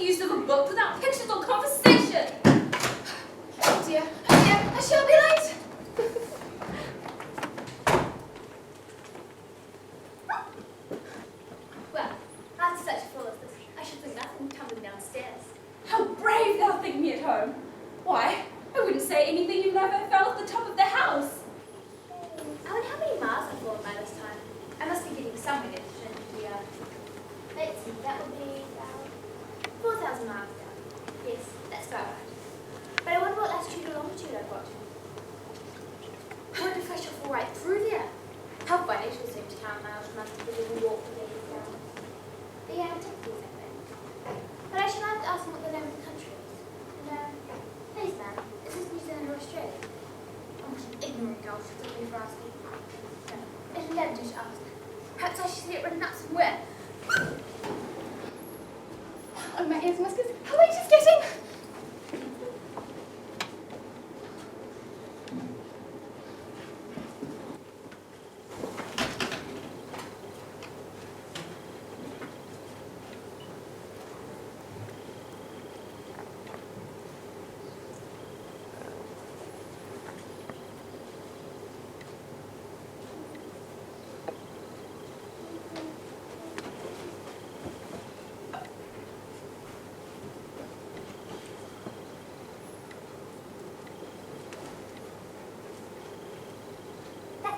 the use of a book without pictures or conversation? Oh dear, I shall be late. Well, after such a fall as this, I should think nothing of tumbling downstairs. How brave thou think me at home. Why, I wouldn't say anything you never fell at the top of the house. I wonder how many miles I've fallen by this time. I must be getting somewhere to the earth. Let's see, that would be about 4,000 miles down. Yes, that's about right. But I wonder what latitude or longitude I've got. I wonder if I shall fall right through there. How funny it will seem to count miles from us to even walk the days down. But yeah, I'm taking that way. But I shall have to ask them what the name of the country is. And, please, ma'am, is this New Zealand or Australia? I'm what an ignorant girl should be for asking. No, it'll never do to ask. Perhaps I should see it written up somewhere. Oh, my ears and whiskers. How late is getting?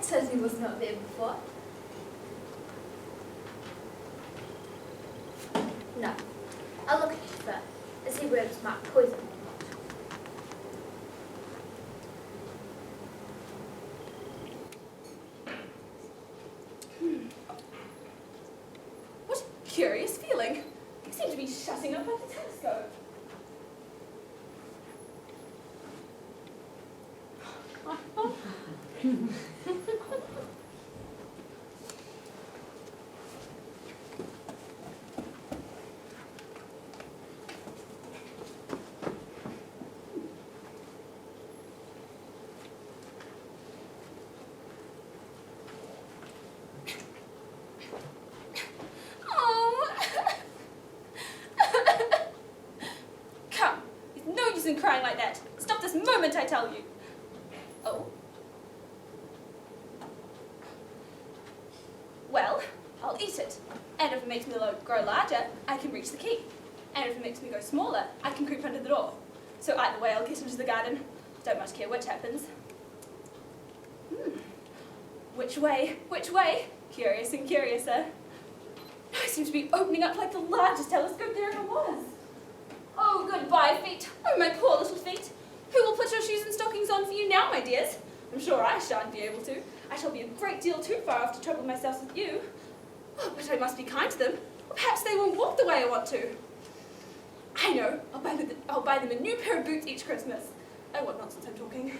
Certainly was not there before. No. I'll look at it first and see where it's marked poison or not. What a curious feeling. You seem to be shutting up like a telescope. And crying like that. Stop this moment, I tell you. Oh. Well, I'll eat it. And if it makes me grow larger, I can reach the key. And if it makes me go smaller, I can creep under the door. So either way, I'll get into the garden. Don't much care which happens. Which way? Which way? Curious and curiouser. I seem to be opening up like the largest telescope there ever was. Oh, goodbye, feet. Oh, my poor little feet. Who will put your shoes and stockings on for you now, my dears? I'm sure I shan't be able to. I shall be a great deal too far off to trouble myself with you. Oh, but I must be kind to them. Or perhaps they won't walk the way I want to. I know. I'll buy them a new pair of boots each Christmas. Oh, what nonsense I'm talking.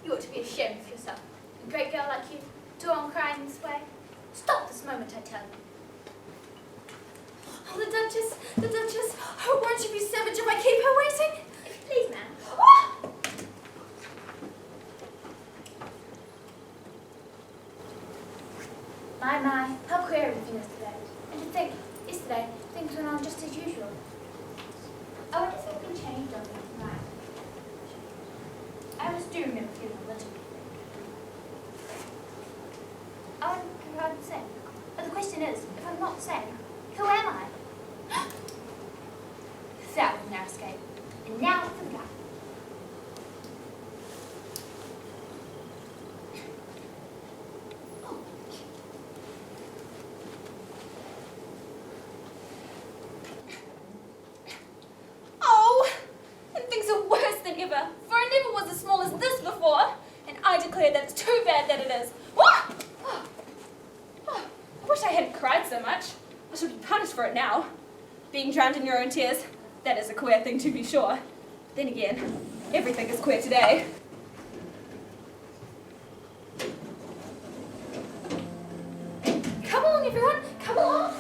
You ought to be ashamed of yourself. A great girl like you to go on crying this way. Stop this moment, I tell you. Oh, the Duchess. Oh, won't you be savage if I keep her waiting? Please, ma'am. Oh! My, how queer everything is today. And to think, yesterday, things went on just as usual. I wonder if anything changed on me tonight. I must do remember feeling a little. I wonder if I'm sane. But the question is, if I'm not sane, who am I? That was now escape. And now for the guy. Oh, and things are worse than ever. For I never was as small as this before. And I declare that it's too bad that it is. Oh! I wish I hadn't cried so much. I should be punished for it now. Being drowned in your own tears, that is a queer thing to be sure. Then again, everything is queer today. Come along, everyone, come along.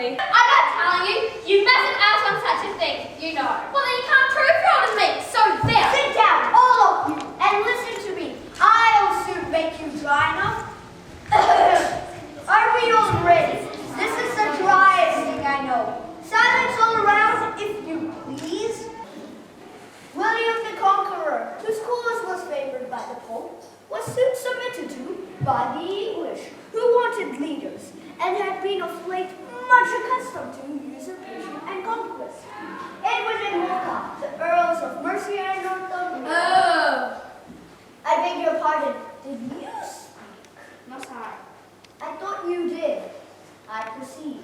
lovely. I'm not telling you. You mustn't ask on such a thing, you know. Well, then you can't prove you're on me, so there. Sit down, all of you, and listen to me. I'll soon make you dry enough. Are we all ready? This is the driest thing I know. Silence all around, if you please. William the Conqueror, whose cause was favored by the Pope, was soon submitted to by the English, who wanted leaders, and had been of late much accustomed to usurpation and conquest. Edward and Morcar, the Earls of Mercia and Northumberland. Oh. I beg your pardon, did you speak? Not I. I thought you did. I perceive.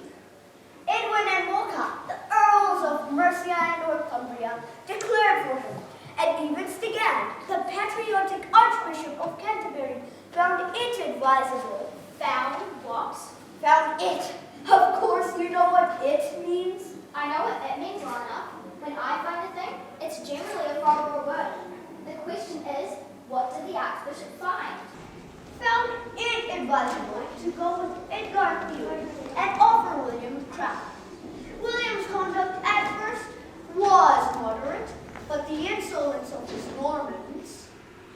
Edwin and Morcar, the Earls of Mercia and Northumbria, declared for him, and even Stigand, the patriotic Archbishop of Canterbury, found it advisable. Found what? Found it. Of course, you know what it means. I know what it means well enough. When I find a thing, it's generally a follower word. The question is, what did the Archbishop find? Found it advisable to go with Edgar Field and offer William the crown. William's conduct at first was moderate, but the insolence of his Normans.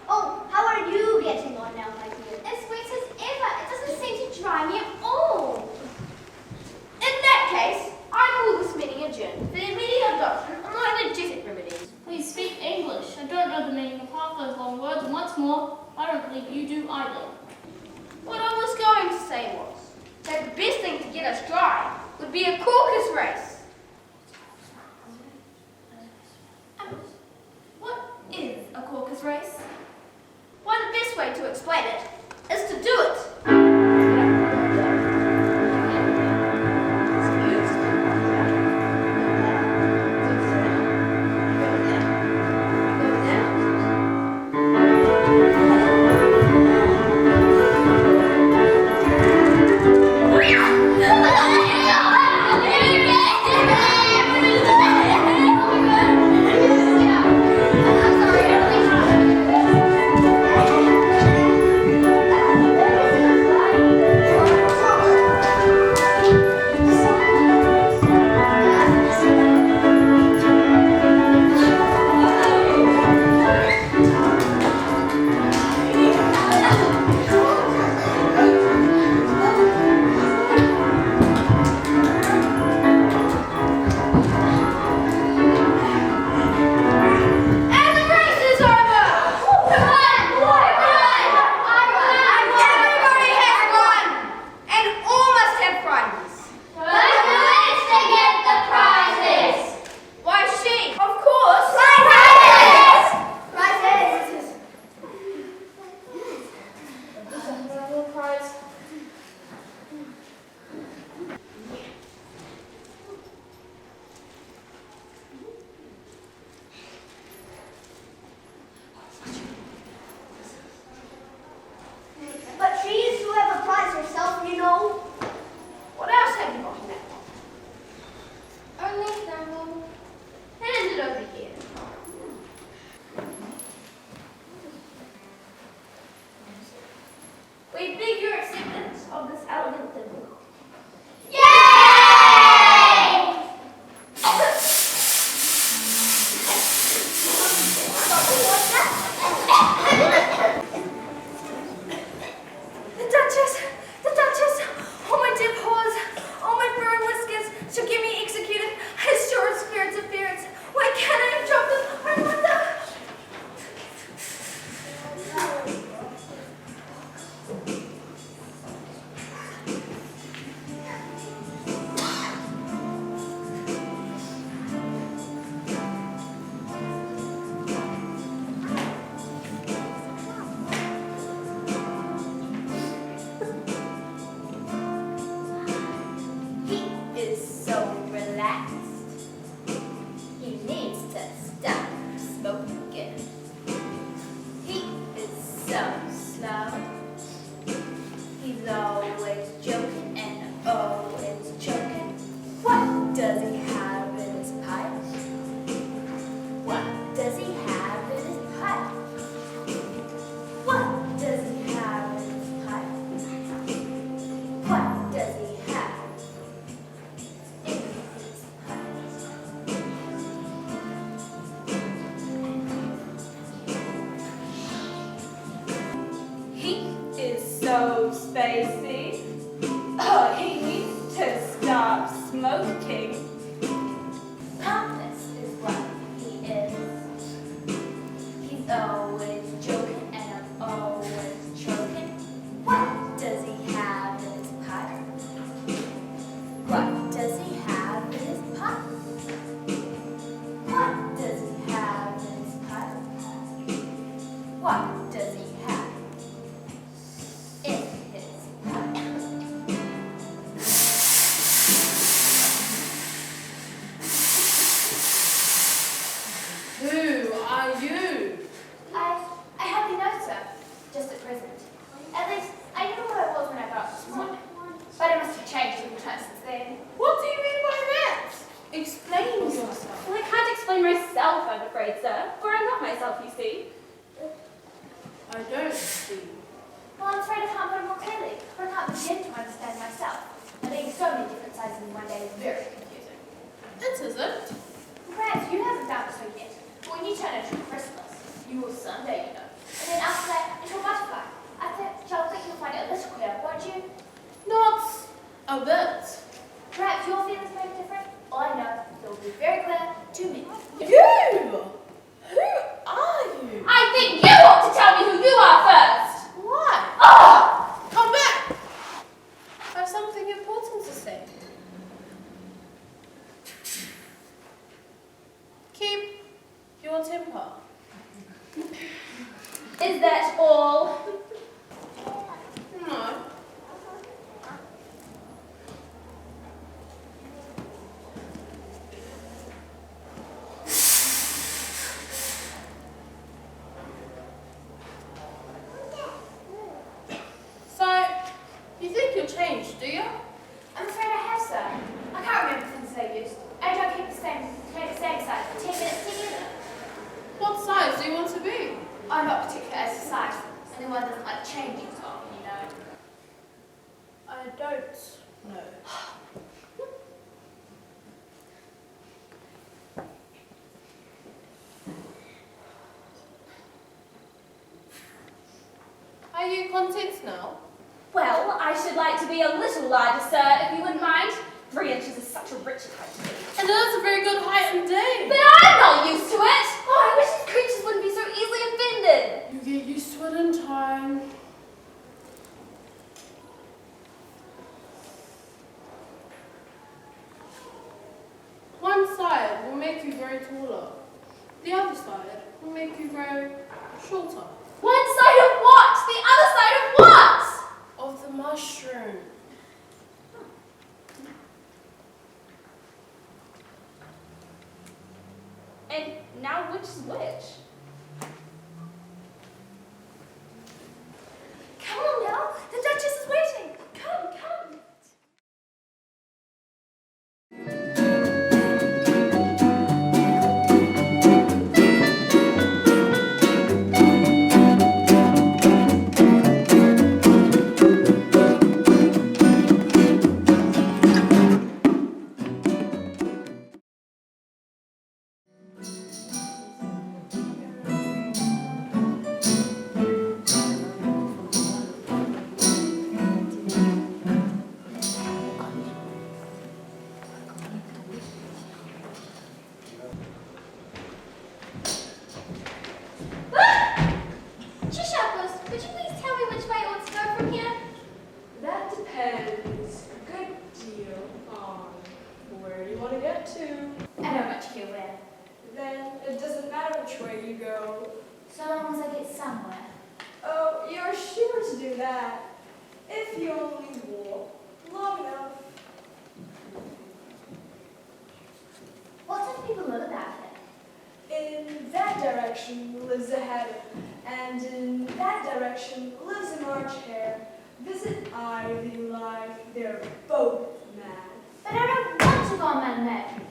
Oh, how are you getting on now, my dear? As sweet as ever. It doesn't seem to dry me at all. In that case, I call this meeting adjourned for the immediate adoption of energetic remedies. Please speak English. I don't know the meaning of half those long words, and what's more, I don't believe you do either. What I was going to say was that the best thing to get us dry would be a caucus race. What is a caucus race? Why, the best way to explain it must have changed a little time since then. What do you mean by that? Explain yourself. Well, I can't explain myself, I'm afraid, sir. For I'm not myself, you see. I don't see. Well, I'm afraid I can't put it more clearly, for I can't begin to understand myself. I think so many different sides in one day is very confusing. It isn't. Perhaps you haven't found it so yet. But when you turn into a chrysalis, you will someday, you know. And then after that, into a butterfly. I think you'll find it a little clearer, won't you? Not a bit. Perhaps your feelings may be different. All I know, it will be very clear to me. You! Who are you? I think you ought to tell me who you are first! Why? Oh! Come back! I have something important to say. Keep your temper. Is that all? No. So, you think you'll change, do you? I'm afraid I have, sir. I can't remember things I used. I don't keep the same size for 10 minutes together. What size do you want to be? I'm not particular as to size. Anyone doesn't like changing so often, you know. I don't know. Are you content now? Well, I should like to be a little larger, sir, if you wouldn't mind. 3 inches is such a rich height to me. And that's a very good height indeed. But I'm not used to it! Oh, I wish these creatures wouldn't be so easily offended. You get used to it in time. One side will make you grow taller. The other side will make you grow shorter. One side of what? The other side of what? Of the mushroom. And now which is which? Come on now, the Duchess is waiting. Come, come. So long as I get somewhere. Oh, you're sure to do that. If you only walk long enough. What do people live about here? In that direction lives a hatter, and in that direction lives an arch hare. Visit Ivy Life. They're both mad. But I don't want to go mad.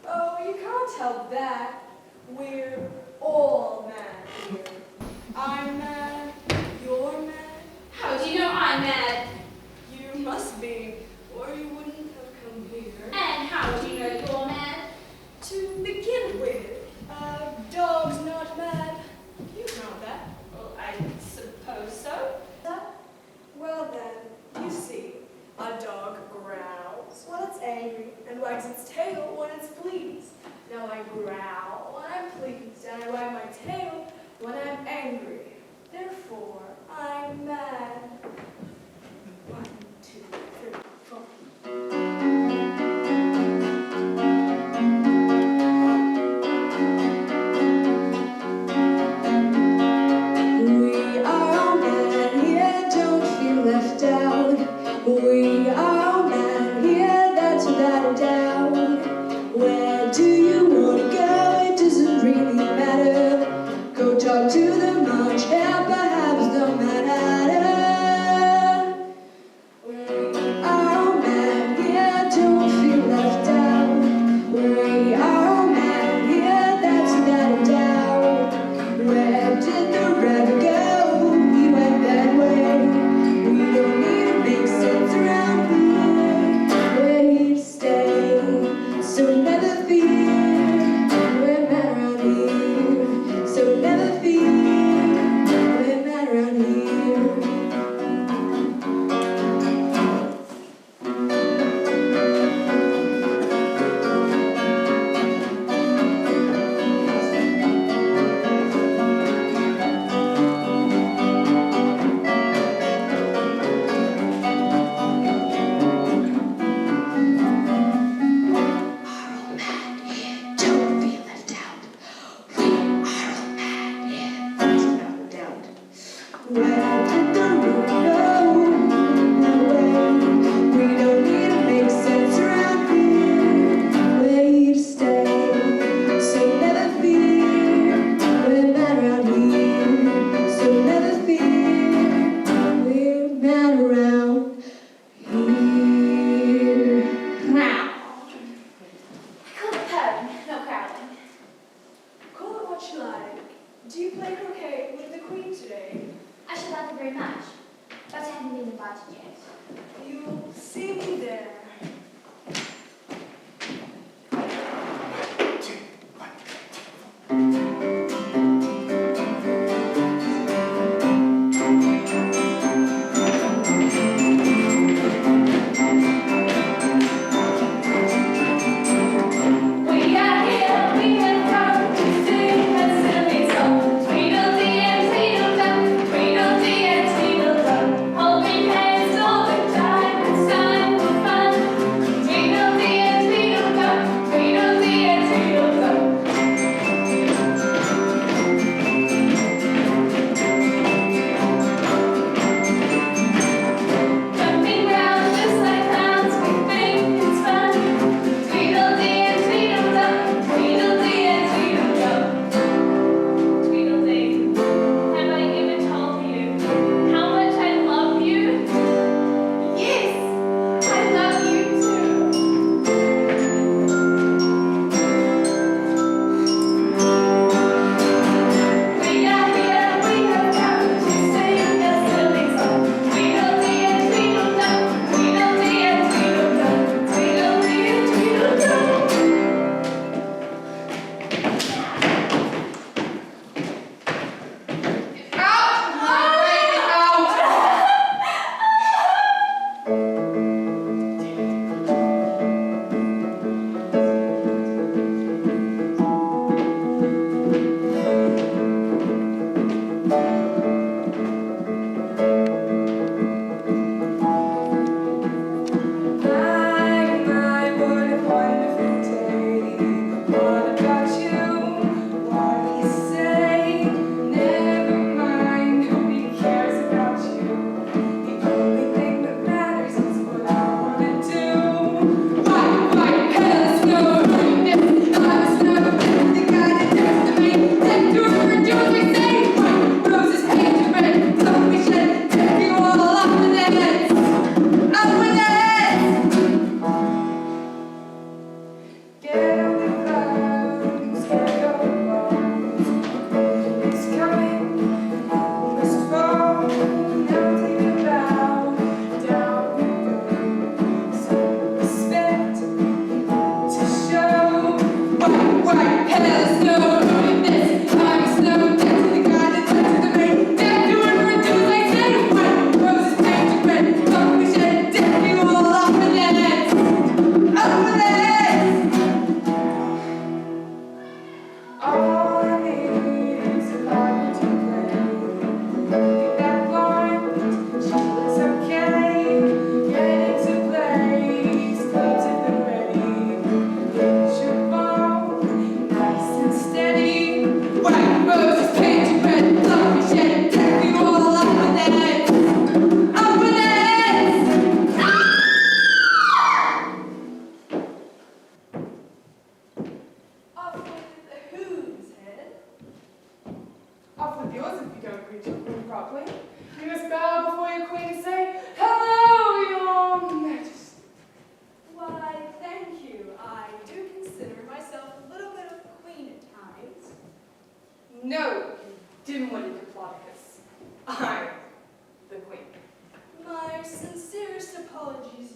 Oh, you can't help that. We're all mad here. I'm mad. You're mad. How do you know I'm mad? You must be, or you wouldn't have come here. And how do you know you're mad? To begin with, a dog's not mad. You know that. Well, I suppose so. Well then, you see, a dog growls when it's angry and wags its tail when it's pleased. Now I growl when I'm pleased and I wag my tail when I'm angry. Therefore, I'm mad. 1, 2, 3, 4. We are all men here, don't feel left out. We are all men here, that's without a doubt. Where do you want to go? It doesn't really matter. Go talk to the march, yeah, perhaps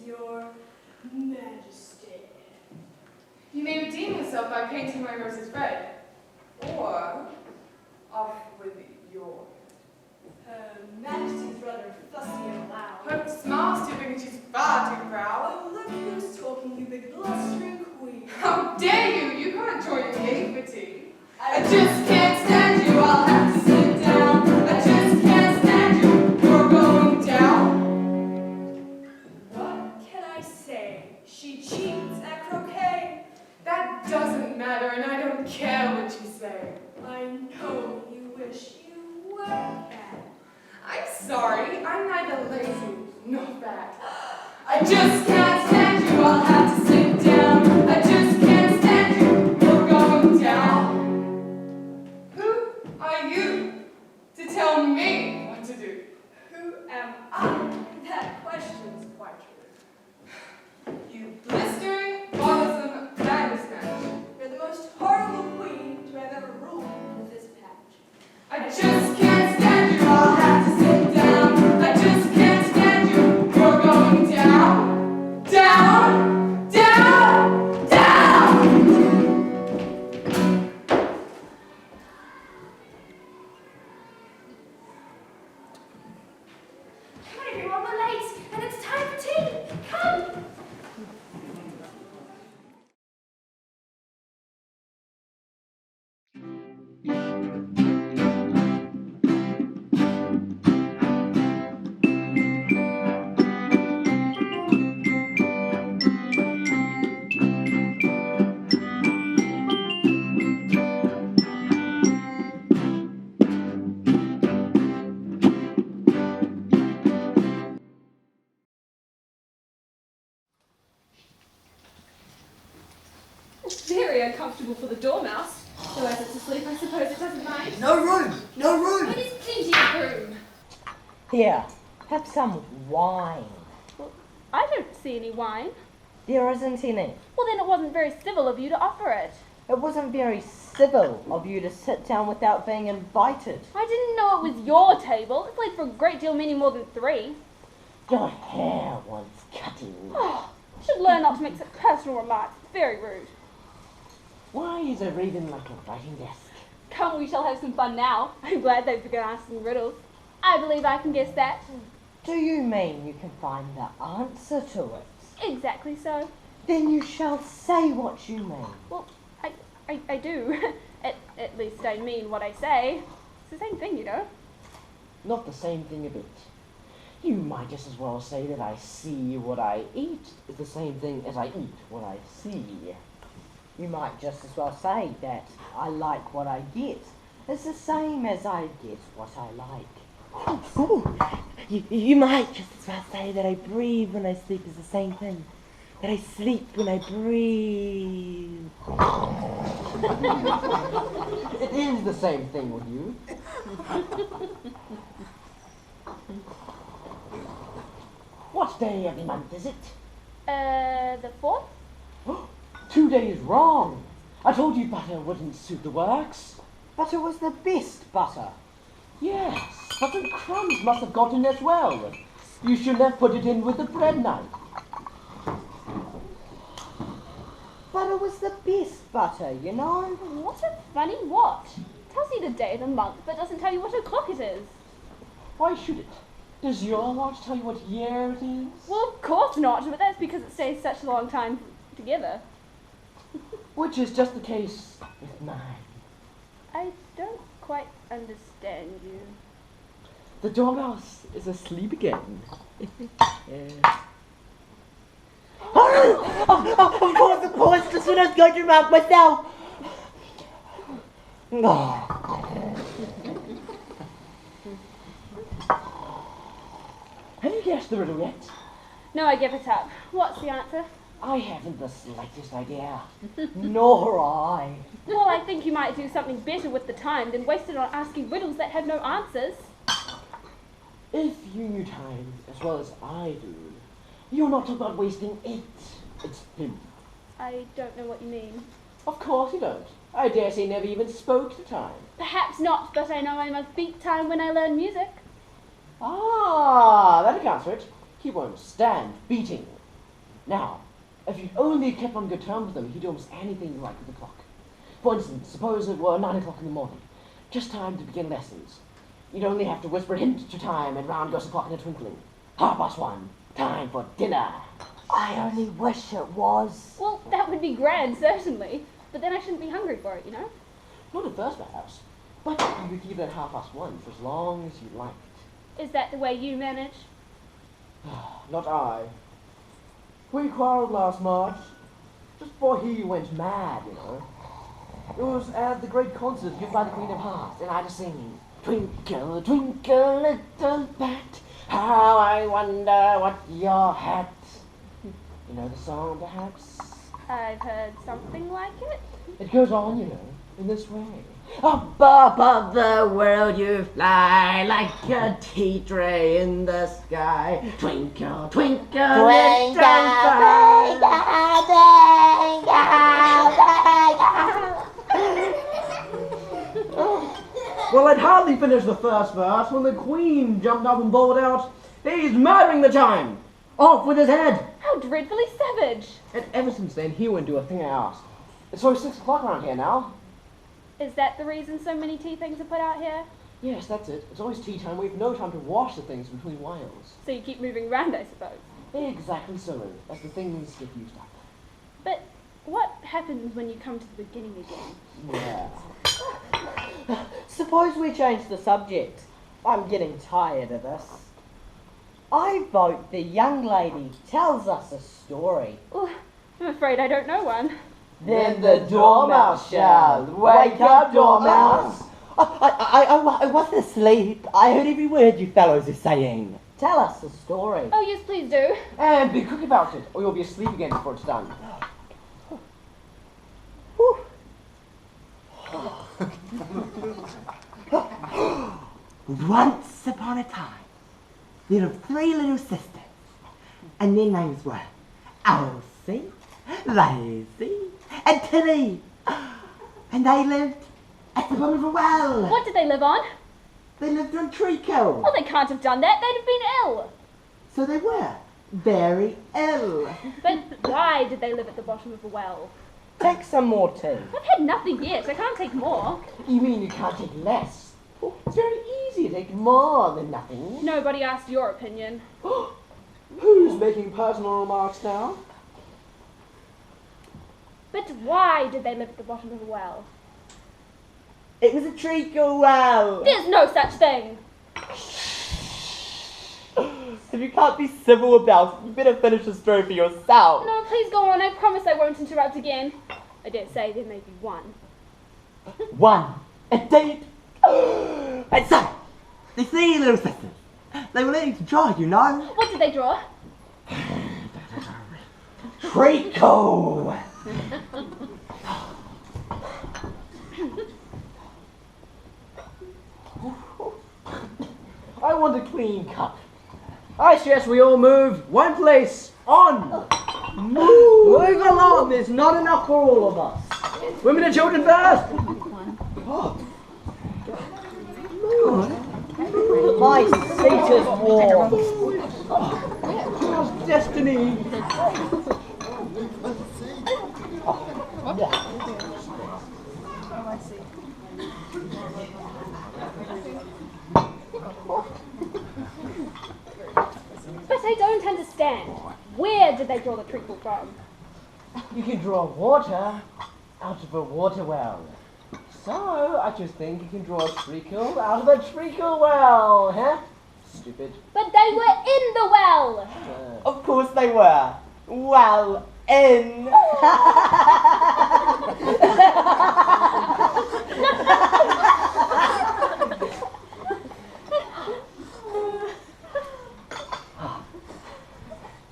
Your Majesty. You may redeem yourself by painting my roses red. Or off with your Her Majesty's rather fussy and loud. Her smile's too big and she's far too proud. Oh, look who's talking, you big blustering queen. How dare you! You can't join me for tea. I just can't stand you, I'll have to sit down. I just can't stand you, you're going down. What can I say? She cheats at croquet. That doesn't matter and I don't care what you say. I know you wish you were cat. I'm sorry, I'm neither lazy nor fat. I just can't stand you, I'll have to sit down. I just can't stand you, you're going down. Who are you to tell me what to do? Who am I? That question's quite true. You blistering, bothersome bandersnatch. You're the most horrible queen to have ever ruled this patch. I just can't stand you, I'll have to sit down. I just can't stand you, you're going down. Down, down, down! Come on, everyone, we're late, and it's time for tea. Come! Very uncomfortable for the dormouse. Though as it's asleep, I suppose it doesn't mind. No room! No room! But there's plenty of room. Here, have some wine. Well, I don't see any wine. There isn't any. Well, then it wasn't very civil of you to offer it. It wasn't very civil of you to sit down without being invited. I didn't know it was your table. It's laid for a great deal many more than 3. Your hair wants cutting. Oh, should learn not to make such personal remarks. It's very rude. Why is a raven like a writing desk? Come, we shall have some fun now. I'm glad they've begun asking riddles. I believe I can guess that. Do you mean you can find the answer to it? Exactly so. Then you shall say what you mean. Well, I do. At least I mean what I say. It's the same thing, you know. Not the same thing a bit. You might just as well say that I see what I eat is the same thing as I eat what I see. You might just as well say that I like what I get. It's the same as I get what I like. Ooh. You might just as well say that I breathe when I sleep is the same thing. That I sleep when I breathe. It is the same thing with you. What day of the month is it? The 4th? 2 days wrong. I told you butter wouldn't suit the works. Butter was the best butter. Yes, but the crumbs must have got in as well. You should have put it in with the bread knife. Butter was the best butter, you know. What a funny what? Tells you the day of the month, but doesn't tell you what o'clock it is. Why should it? Does your watch tell you what year it is? Well, of course not, but that's because it stays such a long time together. Which is just the case with mine. I don't quite understand you. The dormouse is asleep again. Of course, as soon as I was going to remark myself. Have you guessed the riddle yet? No, I give it up. What's the answer? I haven't the slightest idea. Nor I. Well, I think you might do something better with the time than waste it on asking riddles that have no answers. If you knew time as well as I do, you're not about wasting it. It's him. I don't know what you mean. Of course you don't. I dare say never even spoke to time. Perhaps not, but I know I must beat time when I learn music. Ah, that accounts for it. He won't stand beating. Now, if you only kept on good terms with him, he'd do almost anything you like with the clock. For instance, suppose it were 9 o'clock in the morning, just time to begin lessons. You'd only have to whisper a hint to time, and round goes the clock in a twinkling. 1:30, time for dinner. I only wish it was. Well, that would be grand, certainly. But then I shouldn't be hungry for it, you know? Not at first, perhaps, but you could keep it at 1:30 for as long as you liked. Is that the way you manage? Not I. We quarrelled last March, just before he went mad, you know. It was at the great concert given by the Queen of Hearts, and I had to sing, Twinkle, twinkle, little bat, how I wonder what your hat. You know the song, perhaps? I've heard something like it. It goes on, you know, in this way. Up above the world you fly, like a tea tray in the sky. Twinkle, twinkle, Twinkle, little bat. Well, I'd hardly finished the first verse when the Queen jumped up and bawled out, "He's murdering the time! Off with his head!" How dreadfully savage. And ever since then, he wouldn't do a thing I asked. It's always 6 o'clock around here now. Is that the reason so many tea things are put out here? Yes, that's it. It's always tea time. We've no time to wash the things between whiles. So you keep moving around, I suppose. Exactly so, as the things get used up. But what happens when you come to the beginning again? Yeah. Suppose we change the subject. I'm getting tired of this. I vote the young lady tells us a story. Oh, I'm afraid I don't know one. Then the dormouse shall. Wake up, dormouse. I wasn't asleep. I heard every word you fellows are saying. Tell us the story. Oh, yes, please do. And be quick about it, or you'll be asleep again before it's done. Once upon a time, there were 3 little sisters, and their names were Elsie, Lazy, and Tilly. And they lived at the bottom of a well. What did they live on? They lived on treacle. Well, they can't have done that. They'd have been ill. So they were very ill. But why did they live at the bottom of a well? Take some more tea. I've had nothing yet. I can't take more. You mean you can't take less? Oh, it's very easy to take more than nothing. Nobody asked your opinion. Who's making personal remarks now? But why did they live at the bottom of a well? It was a treacle well. There's no such thing. If you can't be civil about it, you better finish the story for yourself. No, please go on. I promise I won't interrupt again. I dare say there may be one. One. Indeed. And so, the 3 little sisters, they were learning to draw, you know. What did they draw? Treacle. I want a clean cup. I suggest we all move one place. On! Move along, there's not enough for all of us. Women and children first! My seat is warm. Destiny! But I don't understand. Where did they draw the treacle from? You can draw water out of a water well. So, I just think you can draw a treacle out of a treacle well, huh? Stupid. But they were in the well! Of course they were. Well, in.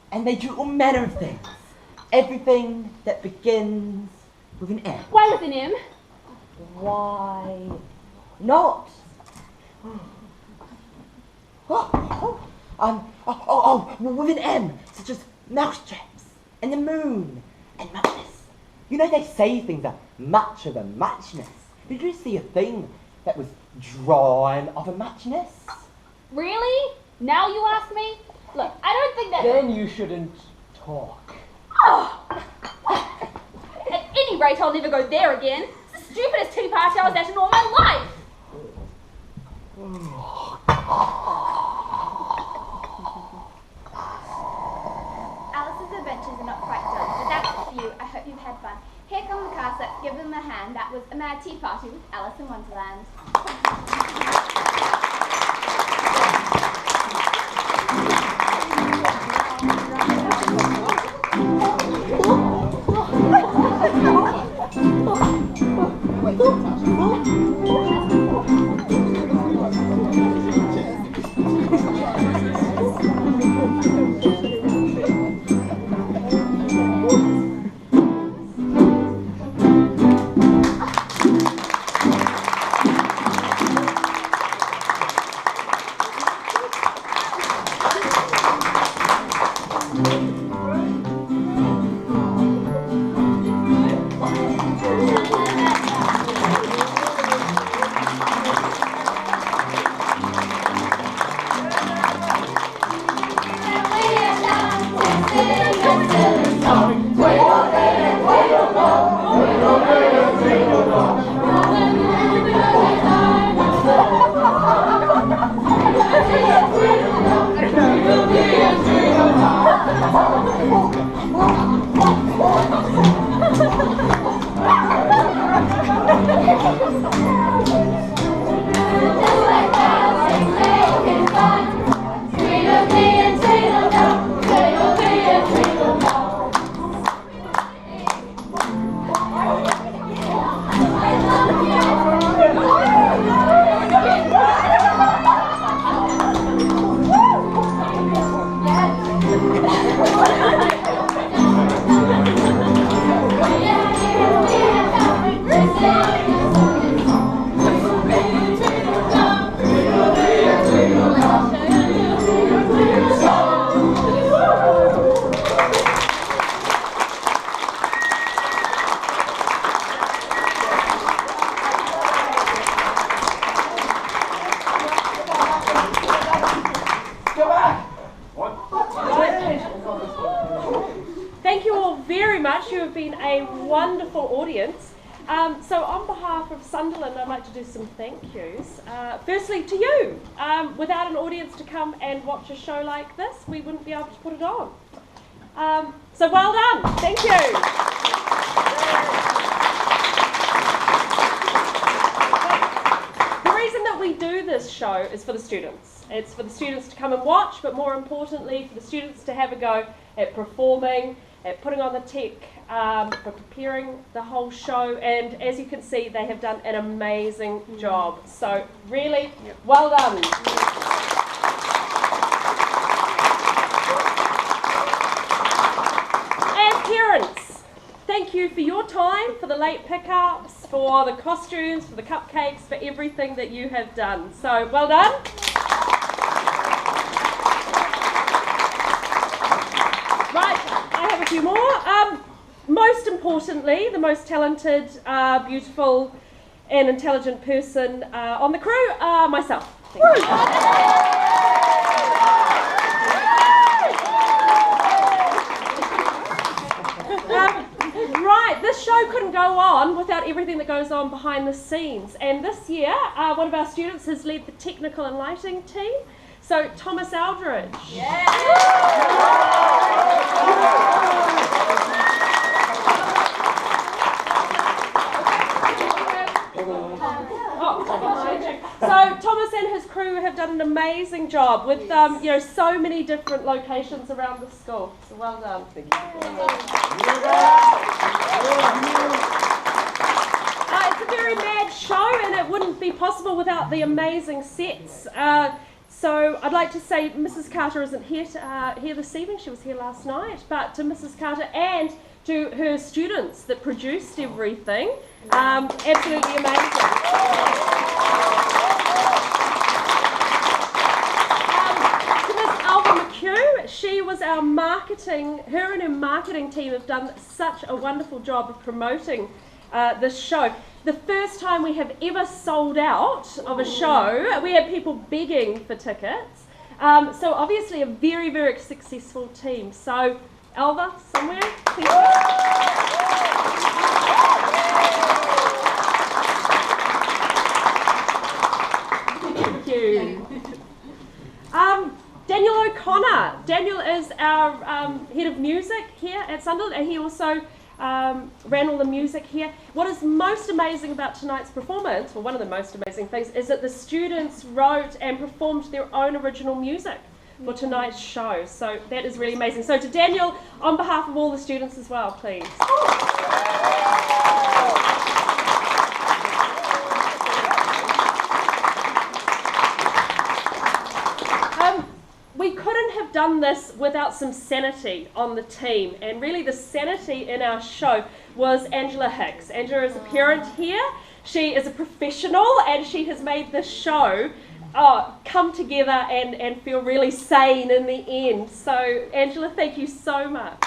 And they drew all manner of things. Everything that begins with an M. Why with an M? Why not? With an M, such as mousetraps and the moon and muchness. You know they say things are much of a muchness. Did you see a thing that was drawn of a muchness? Really? Now you ask me? Look, I don't think that... Then you shouldn't talk. any rate, I'll never go there again. It's the stupidest tea party I was at in all my life. Alice's adventures are not quite done, but that's it for you. I hope you've had fun. Here come the cast. Let's give them a hand. That was A Mad Tea Party with Alice in Wonderland. Thank you all very much. You have been a wonderful audience. So on behalf of Sunderland, I'd like to do some thank yous. Firstly, to you. Without an audience to come and watch a show like this, we wouldn't be able to put it on. So well done. Thank you. The reason that we do this show is for the students. It's for the students to come and watch, but more importantly, for the students to have a go at performing, at putting on the tech, for preparing the whole show, and as you can see, they have done an amazing job. So really, well done. And parents, thank you for your time, for the late pickups, for the costumes, for the cupcakes, for everything that you have done. So well done. A few more. Most importantly, the most talented, beautiful and intelligent person on the crew, myself. Right, this show couldn't go on without everything that goes on behind the scenes, and this year one of our students has led the technical and lighting team. So Thomas Aldridge. So Thomas and his crew have done an amazing job with so many different locations around the school. So well done. Thank you. It's a very mad show, and it wouldn't be possible without the amazing sets. So I'd like to say Mrs. Carter isn't here this evening. She was here last night. But to Mrs. Carter and to her students that produced everything, absolutely amazing. To Miss Alva McHugh, she was our marketing. Her and her marketing team have done such a wonderful job of promoting this show. The first time we have ever sold out of a show, we had people begging for tickets. So obviously a very, very successful team. So Alva, somewhere, please. Connor. Daniel is our head of music here at Sunderland, and he also ran all the music here. What is most amazing about tonight's performance, well, one of the most amazing things, is that the students wrote and performed their own original music for tonight's show. So that is really amazing. So to Daniel, on behalf of all the students as well, please. We couldn't have done this without some sanity on the team, and really the sanity in our show was Angela Hicks. Angela is a parent here. She is a professional, and she has made this show come together and feel really sane in the end. So Angela, thank you so much.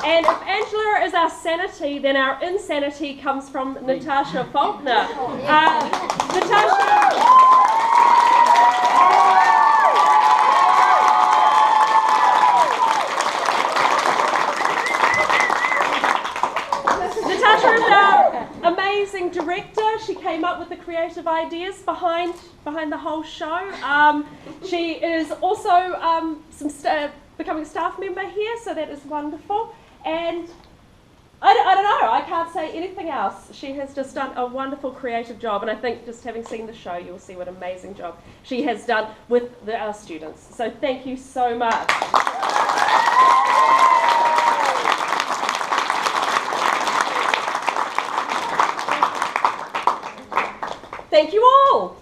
And if Angela is our sanity, then our insanity comes from Natasha Faulkner. Natasha is our amazing director. She came up with the creative ideas behind the whole show. She is also becoming a staff member here, so that is wonderful. And I don't know, I can't say anything else. She has just done a wonderful creative job, and I think just having seen the show, you'll see what an amazing job she has done with our students. So thank you so much. Thank you all.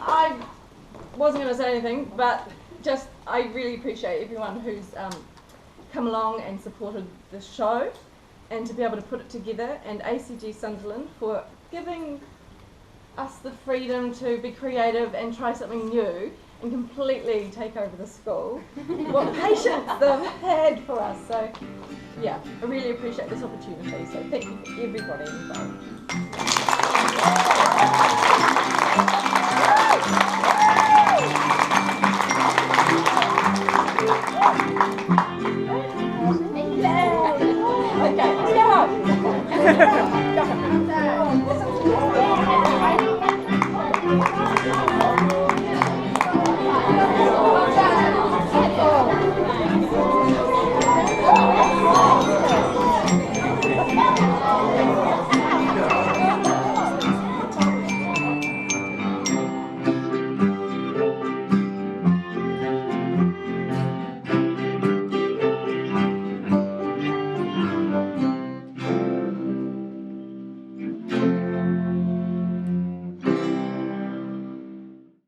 I wasn't going to say anything, but just I really appreciate everyone who's come along and supported the show, and to be able to put it together, and ACG Sunderland for giving us the freedom to be creative and try something new and completely take over the school. What patience they've had for us. So yeah, I really appreciate this opportunity. So thank you for everybody involved. Okay, let's go home.